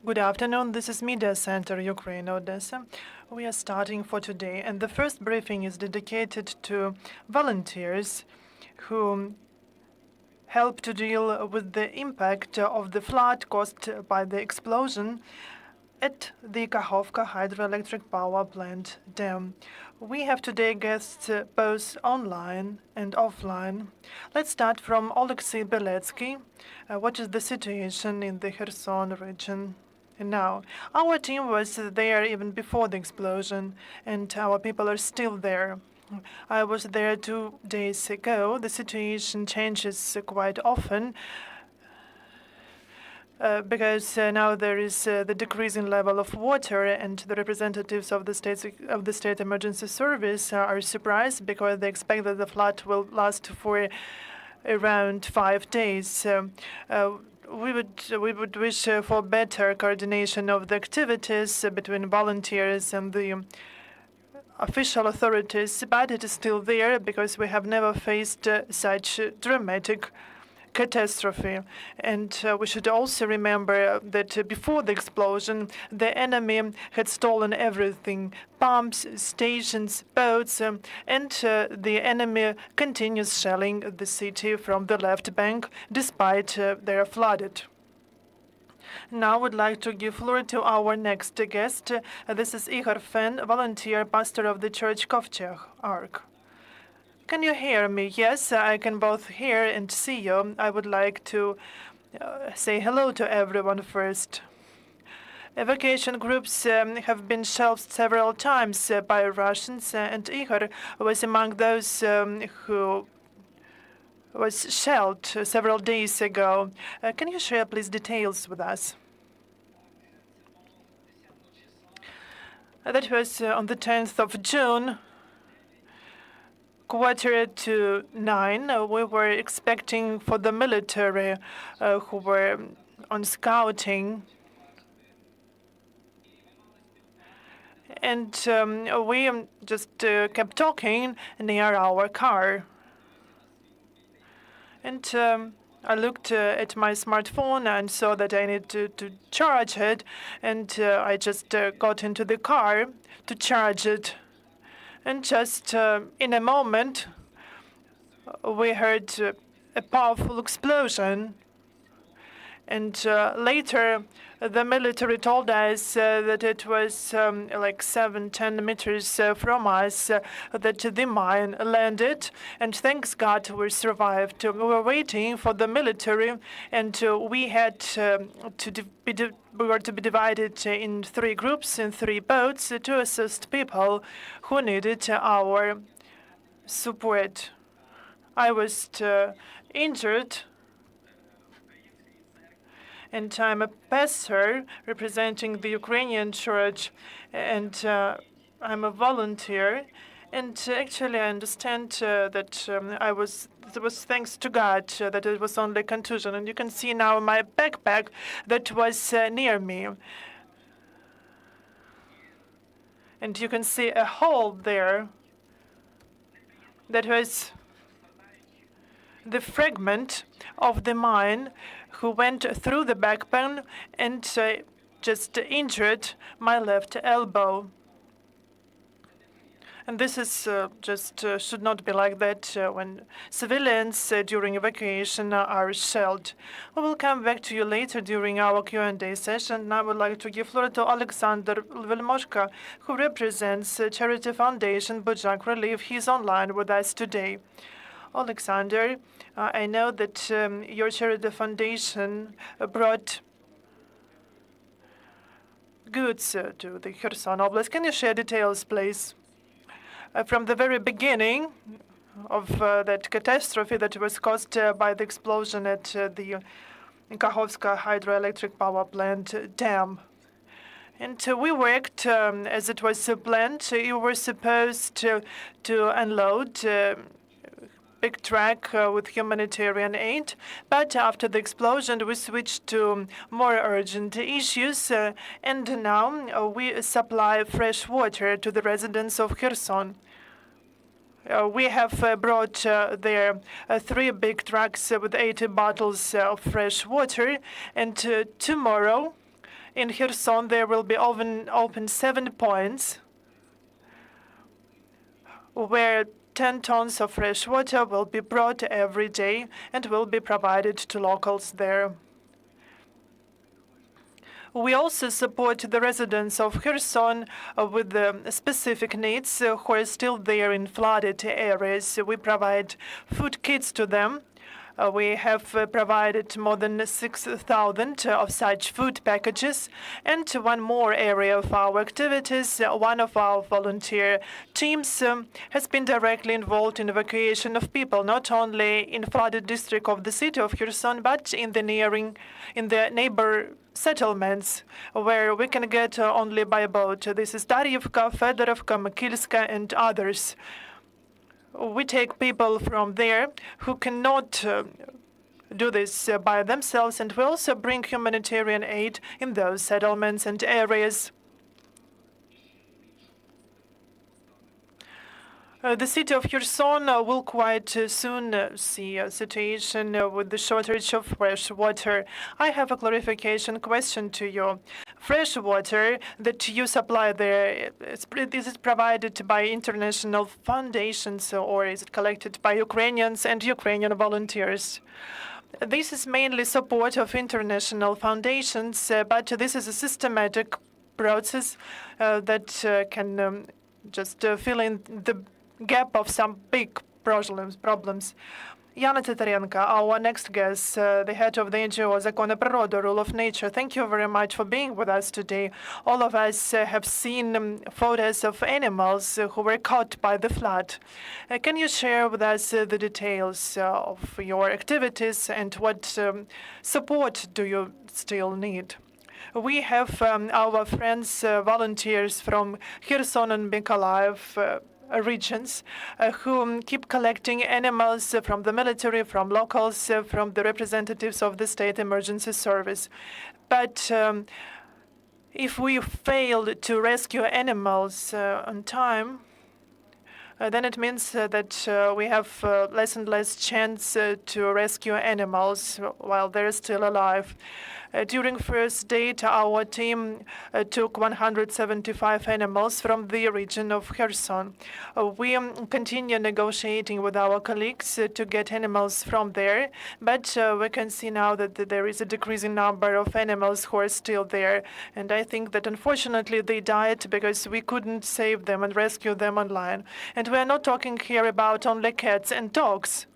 Good afternoon. This is Media Center, Ukraine, Odesa. We are starting for today, and the first briefing is dedicated to volunteers who help to deal with the impact of the flood caused by the explosion at the Kakhovka hydroelectric power plant dam. We have today guests both online and offline. Let's start from Oleksandr Biletskiy. What is the situation in the Kherson region now? Our team was there even before the explosion, and our people are still there. I was there 2 days ago. The situation changes quite often. Because now there is the decreasing level of water, and the representatives of the state emergency service are surprised because they expect that the flood will last for around 5 days. We would wish for better coordination of the activities between volunteers and the official authorities, but it is still there because we have never faced such dramatic catastrophe. And we should also remember that before the explosion, the enemy had stolen everything: pumps, stations, boats, and the enemy continues shelling the city from the left bank, despite they are flooded. Now I would like to give floor to our next guest. This is Ihor Fen, volunteer pastor of the church Kovcheh Ark. Can you hear me? Yes, I can both hear and see you. I would like to say hello to everyone first. Evacuation groups have been shelved several times by Russians, and Ihor was among those who was shelled several days ago. Can you share, please, details with us? That was on the 10th of June. 8:45, we were expecting for the military who were on scouting. And we just kept talking near our car. And I looked at my smartphone and saw that I need to charge it. And I just got into the car to charge it. And just in a moment, we heard a powerful explosion. And later, the military told us that it was like 7-10 meters from us that the mine landed. And thanks God we survived. We were waiting for the military, and we had we were to be divided in 3 groups, in 3 boats, to assist people who needed our support. I was injured, and I'm a pastor representing the Ukrainian church, and I'm a volunteer. And actually, I understand that it was thanks to God that it was only contusion. And you can see now my backpack that was near me. And you can see a hole there that was the fragment of the mine who went through the backpack and just injured my left elbow. And this is just should not be like that when civilians during evacuation are shelled. We will come back to you later during our Q&A session. Now I would like to give floor to Oleksandr Biletskiy, who represents Charity Foundation Bujak Relief. He's online with us today. Oleksandr, I know that your charity foundation brought goods to the Kherson Oblast. Can you share details, please? From the very beginning of that catastrophe that was caused by the explosion at the Kakhovka hydroelectric power plant dam. And we worked as it was planned. You were supposed to unload big truck with humanitarian aid, but after the explosion, we switched to more urgent issues, and now we supply fresh water to the residents of Kherson. We have brought there 3 big trucks with 80 bottles of fresh water, and tomorrow In Kherson, there will be open 7 points where 10 tons of fresh water will be brought every day and will be provided to locals there. We also support the residents of Kherson with specific needs who are still there in flooded areas. We provide food kits to them. We have provided more than 6,000 of such food packages. And one more area of our activities, one of our volunteer teams has been directly involved in evacuation of people, not only in flooded district of the city of Kherson, but in the neighbor settlements where we can get only by boat. This is Daryevka, Fedorovka, Makilska, and others. We take people from there who cannot do this by themselves, and we also bring humanitarian aid in those settlements and areas. The city of Kherson will quite soon see a situation with the shortage of fresh water. I have a clarification question to you. Fresh water that you supply there, is it provided by international foundations or is it collected by Ukrainians and Ukrainian volunteers? This is mainly support of international foundations, but this is a systematic process that can just fill in the gap of some big problems. Yana Titarenko, our next guest, the head of the NGO Zakon Pryrody, Rule of Nature. Thank you very much for being with us today. All of us have seen photos of animals who were caught by the flood. Can you share with us the details of your activities and what support do you still need? We have our friends, volunteers from Kherson and Mykolaiv regions who keep collecting animals from the military, from locals, from the representatives of the State Emergency Service. But if we fail to rescue animals on time, then it means that we have less and less chance to rescue animals while they're still alive. During first date, our team took 175 animals from the region of Kherson. We continue negotiating with our colleagues to get animals from there, but we can see now that there is a decreasing number of animals who are still there. And I think that unfortunately they died because we couldn't save them and rescue them online. And we are not talking here about only cats and dogs.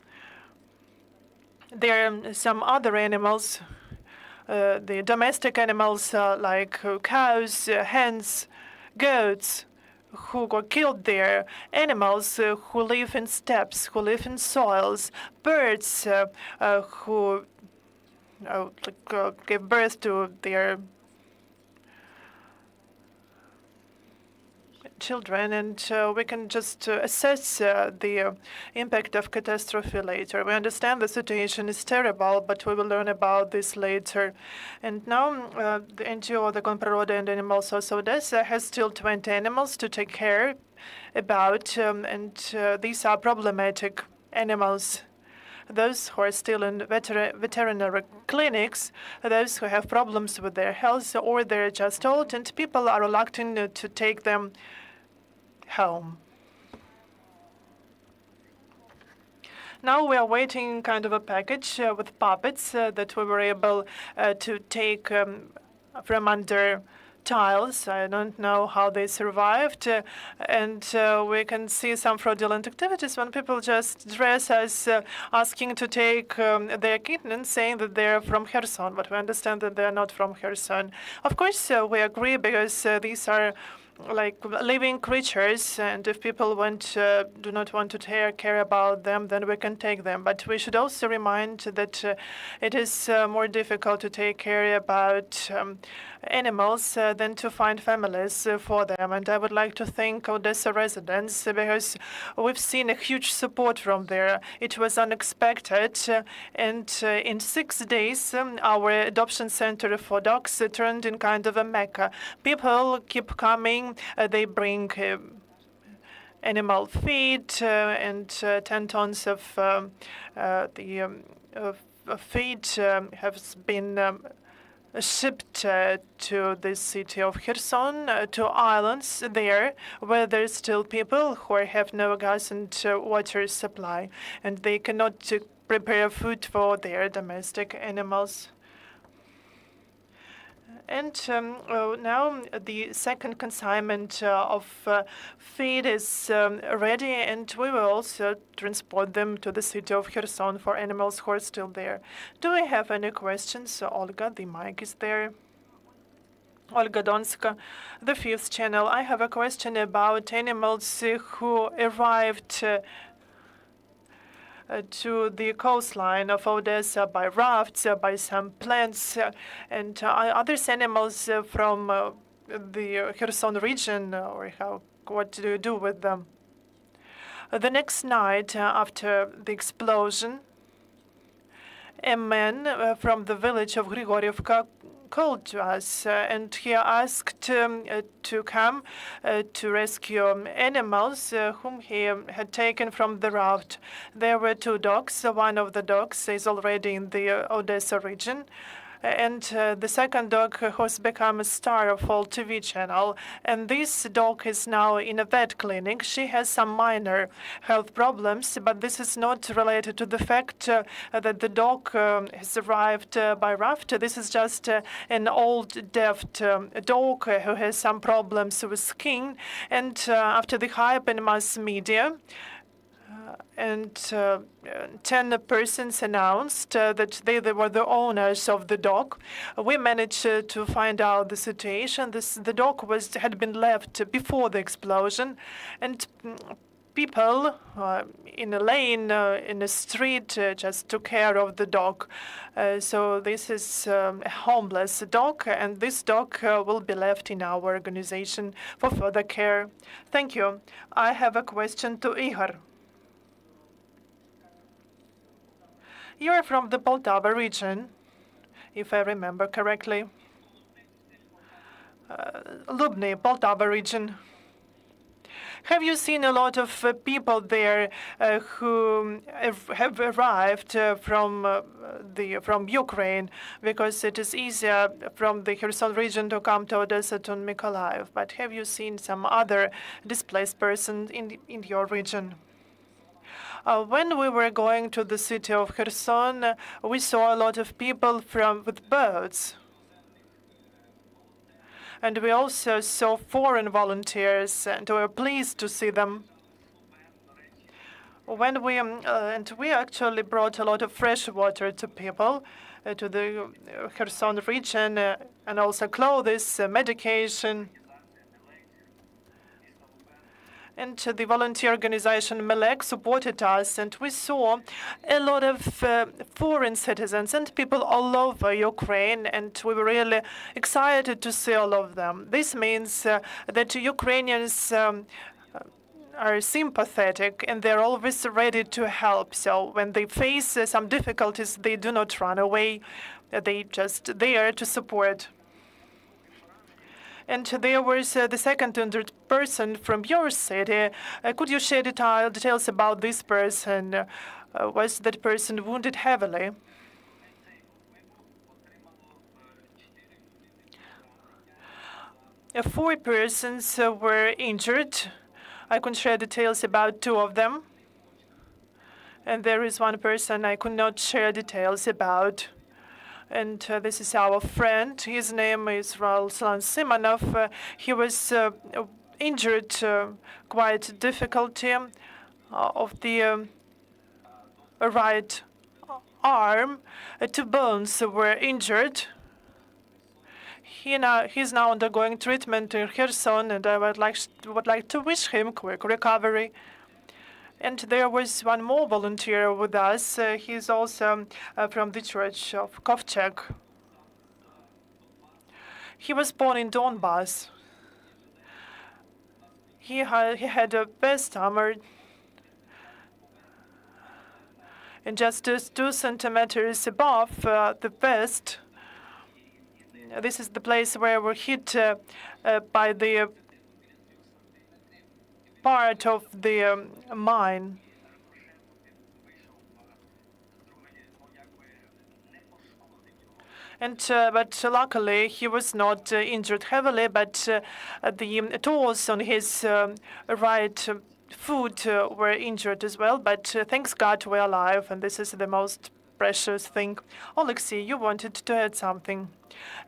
There are some other animals, the domestic animals like cows, hens, goats, who got killed there, animals who live in steppes, who live in soils, birds who gave birth to their children, and we can just assess the impact of catastrophe later. We understand the situation is terrible, but we will learn about this later. And now the NGO, the Zakon Pryrody and Animal Source Odesa, has still 20 animals to take care about, and these are problematic animals. Those who are still in veterinary clinics, those who have problems with their health, or they're just old, and people are reluctant to take them home. Now we are waiting kind of a package with puppets that we were able to take from under tiles. I don't know how they survived. And we can see some fraudulent activities when people just dress as asking to take their kittens, saying that they're from Kherson, but we understand that they're not from Kherson. Of course, we agree because these are like living creatures, and if people do not want to care about them, then we can take them. But we should also remind that it is more difficult to take care about animals than to find families for them. And I would like to thank Odessa residents because we've seen a huge support from there. It was unexpected, and in 6 days, our adoption center for dogs turned in kind of a mecca. People keep coming. They bring animal feed and 10 tons of feed has been shipped to the city of Kherson, to islands there, where there's still people who have no gas and water supply, and they cannot prepare food for their domestic animals. And now the second consignment of feed is ready, and we will also transport them to the city of Kherson for animals who are still there. Do we have any questions? Olga, the mic is there. Olga Donska, the fifth channel. I have a question about animals who arrived to the coastline of Odessa by rafts, by some plants, and other animals from the Kherson region, or what do you do with them? The next night after the explosion, a man from the village of Grigorievka called to us, and he asked to come to rescue animals whom he had taken from the raft. There were two dogs. One of the dogs is already in the Odessa region, and the second dog has become a star of all TV channel. And this dog is now in a vet clinic. She has some minor health problems, but this is not related to the fact that the dog has arrived by raft. This is just an old, deaf dog who has some problems with skin. And after the hype in mass media, and 10 persons announced that they were the owners of the dog. We managed to find out the situation. The dog had been left before the explosion, and people in a lane, in a street, just took care of the dog. So this is a homeless dog, and this dog will be left in our organization for further care. Thank you. I have a question to Ihor. You are from the Poltava region, if I remember correctly. Lubny, Poltava region. Have you seen a lot of people there who have arrived from Ukraine, because it is easier from the Kherson region to come to Odessa to Mykolaiv? But have you seen some other displaced persons in your region? When we were going to the city of Kherson, we saw a lot of people with boats. And we also saw foreign volunteers, and we were pleased to see them. When we actually brought a lot of fresh water to people, to the Kherson region, and also clothes, medication. And the volunteer organization Melek supported us, and we saw a lot of foreign citizens and people all over Ukraine, and we were really excited to see all of them. This means that Ukrainians are sympathetic, and they're always ready to help. So when they face some difficulties, they do not run away. They just there to support. And there was the second injured person from your city. Could you share details about this person? Was that person wounded heavily? Four persons were injured. I could share details about two of them. And there is one person I could not share details about. And this is our friend. His name is Ruslan Simonov. He was injured quite difficulty of the right arm. Two bones were injured. He's now undergoing treatment in Kherson, and I would like to wish him quick recovery. And there was one more volunteer with us. He's also from the church of Kovcheh. He was born in Donbass. He had a vest armor, and just 2 centimeters above the vest. This is the place where we're hit by the part of the mine. But luckily, he was not injured heavily, but the toes on his right foot were injured as well. But thanks God we're alive, and this is the most precious thing. Oleksiy, you wanted to add something.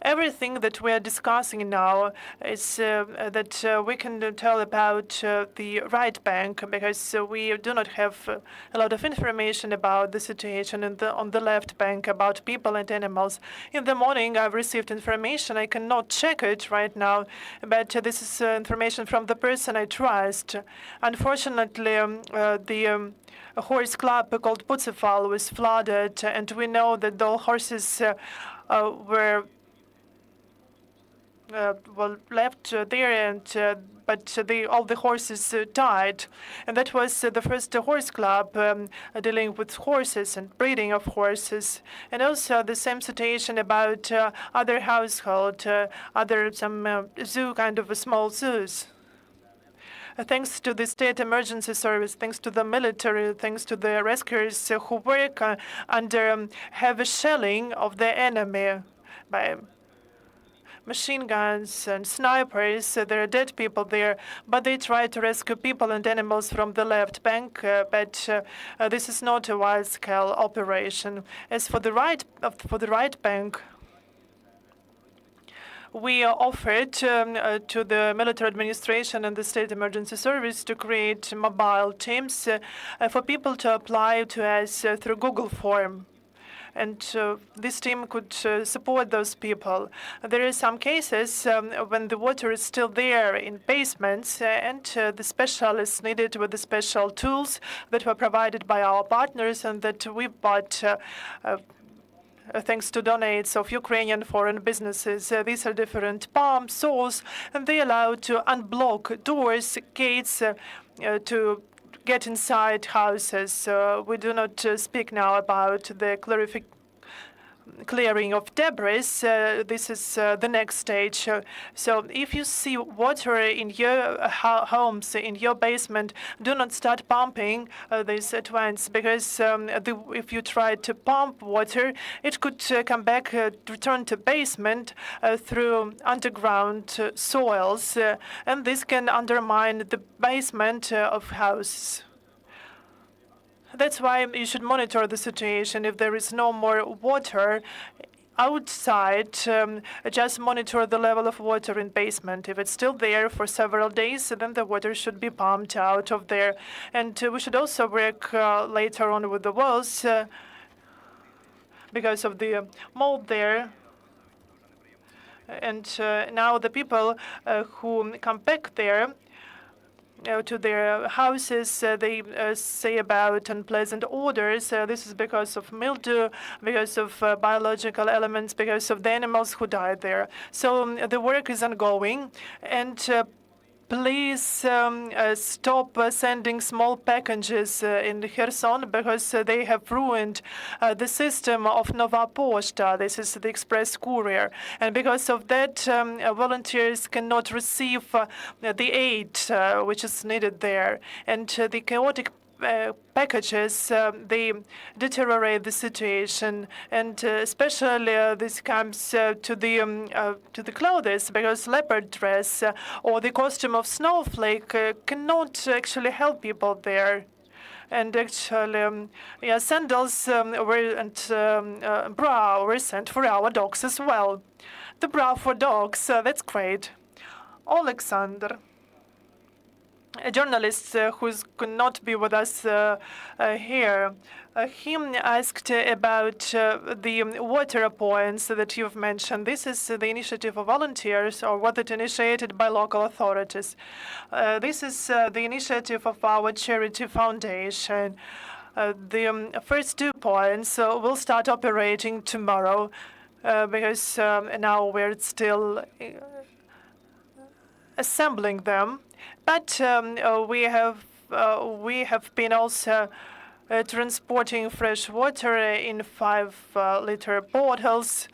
Everything that we are discussing now is that we can tell about the right bank, because we do not have a lot of information about the situation on the left bank, about people and animals. In the morning, I've received information. I cannot check it right now, but this is information from the person I trust. Unfortunately, a horse club called Poltava was flooded, and we know that the horses were left there, and but all the horses died, and that was the first horse club dealing with horses and breeding of horses, and also the same situation about other household, other some zoo kind of small zoos. Thanks to the state emergency service, thanks to the military, thanks to the rescuers who work under heavy shelling of the enemy by machine guns and snipers. There are dead people there, but they try to rescue people and animals from the left bank. But this is not a wide-scale operation. As for the right bank, we offered to the military administration and the state emergency service to create mobile teams for people to apply to us through Google form. And this team could support those people. There are some cases when the water is still there in basements, and the specialists needed with the special tools that were provided by our partners and that we bought thanks to donates of Ukrainian foreign businesses. These are different pumps, saws, and they allow to unblock doors, gates, to get inside houses. We do not speak now about the clearing of debris. This is the next stage. So if you see water in your homes, in your basement, do not start pumping this at once, because if you try to pump water, it could come back, return to basement through underground soils, and this can undermine the basement of houses. That's why you should monitor the situation. If there is no more water outside, just monitor the level of water in basement. If it's still there for several days, then the water should be pumped out of there. And we should also work later on with the walls because of the mold there. And now the people who come back there to their houses, they say about unpleasant odors. This is because of mildew, because of biological elements, because of the animals who died there. So the work is ongoing, and please stop sending small packages in Kherson, because they have ruined the system of Nova Poshta. This is the express courier. And because of that, volunteers cannot receive the aid which is needed there. And the chaotic packages, they deteriorate the situation, and especially this comes to the clothes, because leopard dress or the costume of snowflake cannot actually help people there. And actually, sandals and bra were sent for our dogs as well. The bra for dogs, that's great. Oleksandr, a journalist who could not be with us here, he asked about the water points that you've mentioned. This is the initiative of volunteers, or what it initiated by local authorities. This is the initiative of our charity foundation. The first 2 points will start operating tomorrow, because now we're still assembling them. But we have been also transporting fresh water in 5-liter bottles.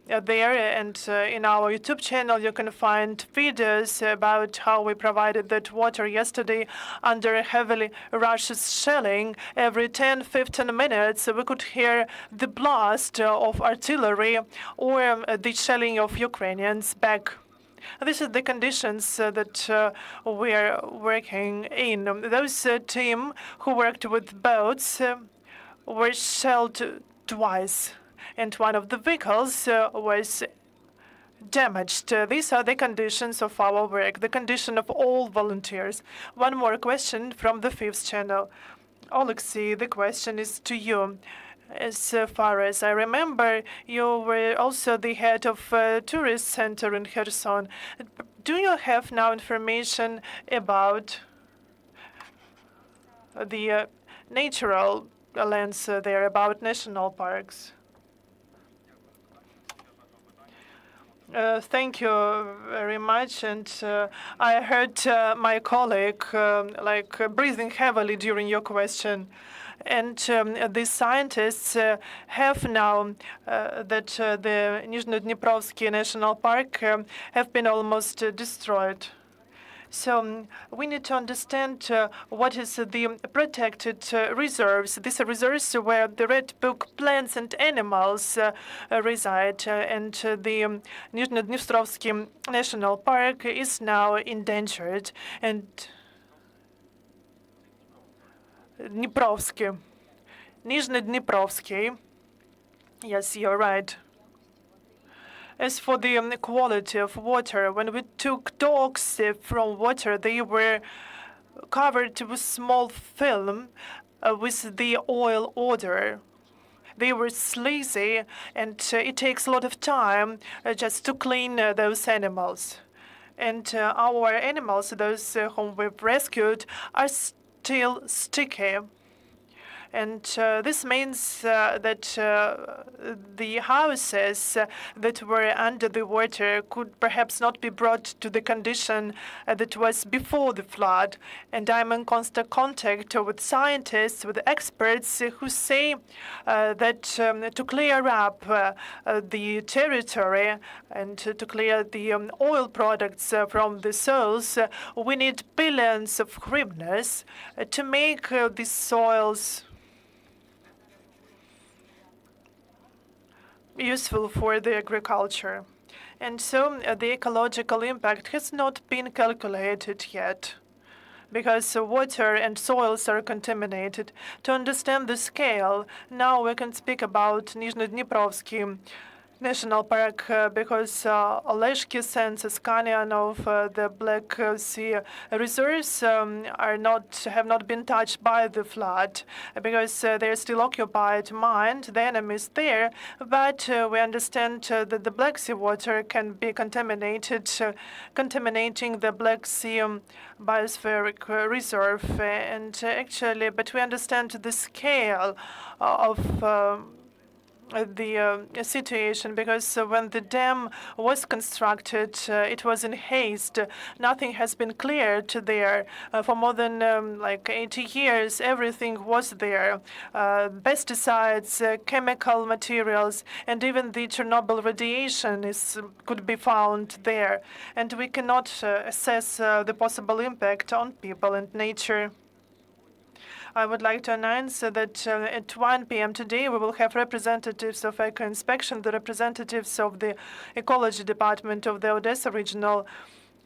there, and in our YouTube channel you can find videos about how we provided that water yesterday under heavily Russian shelling. Every 10-15 minutes we could hear the blast of artillery or the shelling of Ukrainians back. This is the conditions that we are working in. Those team who worked with boats were shelled twice, and one of the vehicles was damaged. These are the conditions of our work, the condition of all volunteers. One more question from the fifth channel. Oleksandr, the question is to you. As far as I remember, you were also the head of a tourist center in Kherson. Do you have now information about the natural lands there, about national parks? Thank you very much. And I heard my colleague breathing heavily during your question. And the scientists have now that the Nizhnodniprovsky National Park have been almost destroyed. So we need to understand what is the protected reserves. These are reserves where the red book plants and animals reside. And the Nizhnodniprovsky National Park is now endangered. And Dniprovsky. Nizhnodniprovsky. Yes, you're right. As for the quality of water, when we took dogs from water, they were covered with small film with the oil odor. They were sleazy, and it takes a lot of time just to clean those animals. And our animals, those whom we've rescued, are still sticky. And this means that the houses that were under the water could perhaps not be brought to the condition that was before the flood. And I'm in constant contact with scientists, with experts who say that to clear up the territory and to clear the oil products from the soils, we need billions of hryvnias to make these soils useful for the agriculture. And so the ecological impact has not been calculated yet, because water and soils are contaminated. To understand the scale, now we can speak about Nizhnodniprovsky National Park because Oleshki census, Kanyanov, the Black Sea reserves have not been touched by the flood because they're still occupied, mined. The enemy is there, but we understand that the Black Sea water can be contaminated, contaminating the Black Sea biospheric reserve. And actually, but we understand the scale of the situation, because when the dam was constructed, it was in haste. Nothing has been cleared there. For more than 80 years, everything was there. Pesticides, chemical materials, and even the Chernobyl radiation could be found there. And we cannot assess the possible impact on people and nature. I would like to announce that at 1 p.m. today we will have representatives of Eco Inspection, the representatives of the Ecology Department of the Odesa Regional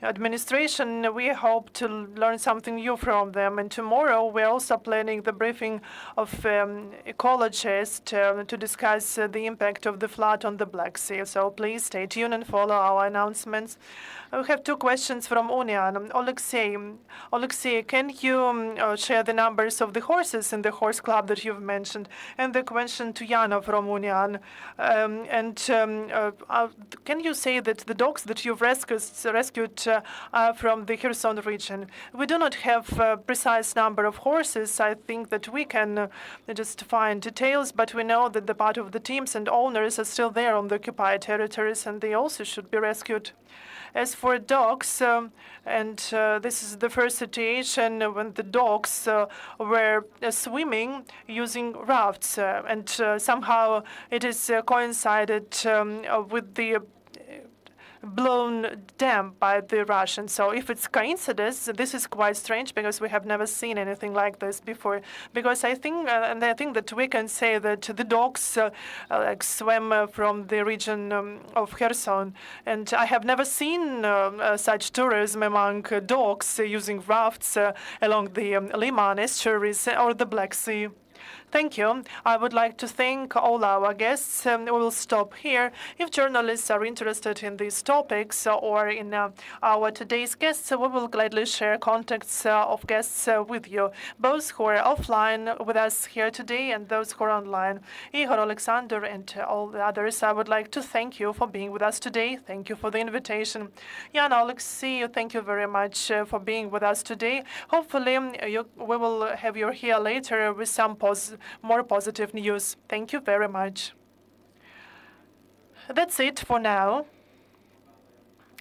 Administration. We hope to learn something new from them. And tomorrow we're also planning the briefing of ecologists to discuss the impact of the flood on the Black Sea. So please stay tuned and follow our announcements. We have two questions from Union. Oleksandr, can you share the numbers of the horses in the horse club that you've mentioned? And the question to Yana from Union. Can you say that the dogs that you've rescued are from the Kherson region? We do not have a precise number of horses. I think that we can just find details, but we know that the part of the teams and owners are still there on the occupied territories, and they also should be rescued. As for dogs, this is the first situation when the dogs were swimming using rafts, and somehow it is coincided with the blown dam by the Russians. So if it's coincidence, this is quite strange because we have never seen anything like this before. Because I think, and I think that we can say that the dogs like swam from the region of Kherson, and I have never seen such tourism among dogs using rafts along the Liman estuaries or the Black Sea. Thank you. I would like to thank all our guests. We will stop here. If journalists are interested in these topics or in our today's guests, we will gladly share contacts of guests with you, both who are offline with us here today and those who are online. Ihor, Oleksandr, and all the others, I would like to thank you for being with us today. Thank you for the invitation. Yana, Oleksiy, thank you very much for being with us today. Hopefully, we will have you here later with some more positive news. Thank you very much. That's it for now.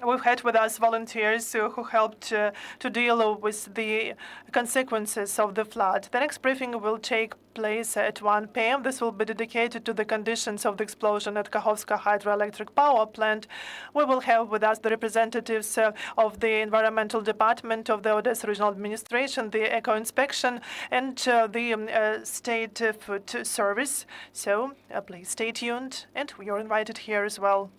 We've had with us volunteers who helped to deal with the consequences of the flood. The next briefing will take place at 1 p.m. This will be dedicated to the conditions of the explosion at Kakhovka hydroelectric power plant. We will have with us the representatives of the Environmental Department of the Odesa Regional Administration, the Eco Inspection, and the State Food Service. So please stay tuned, and we are invited here as well.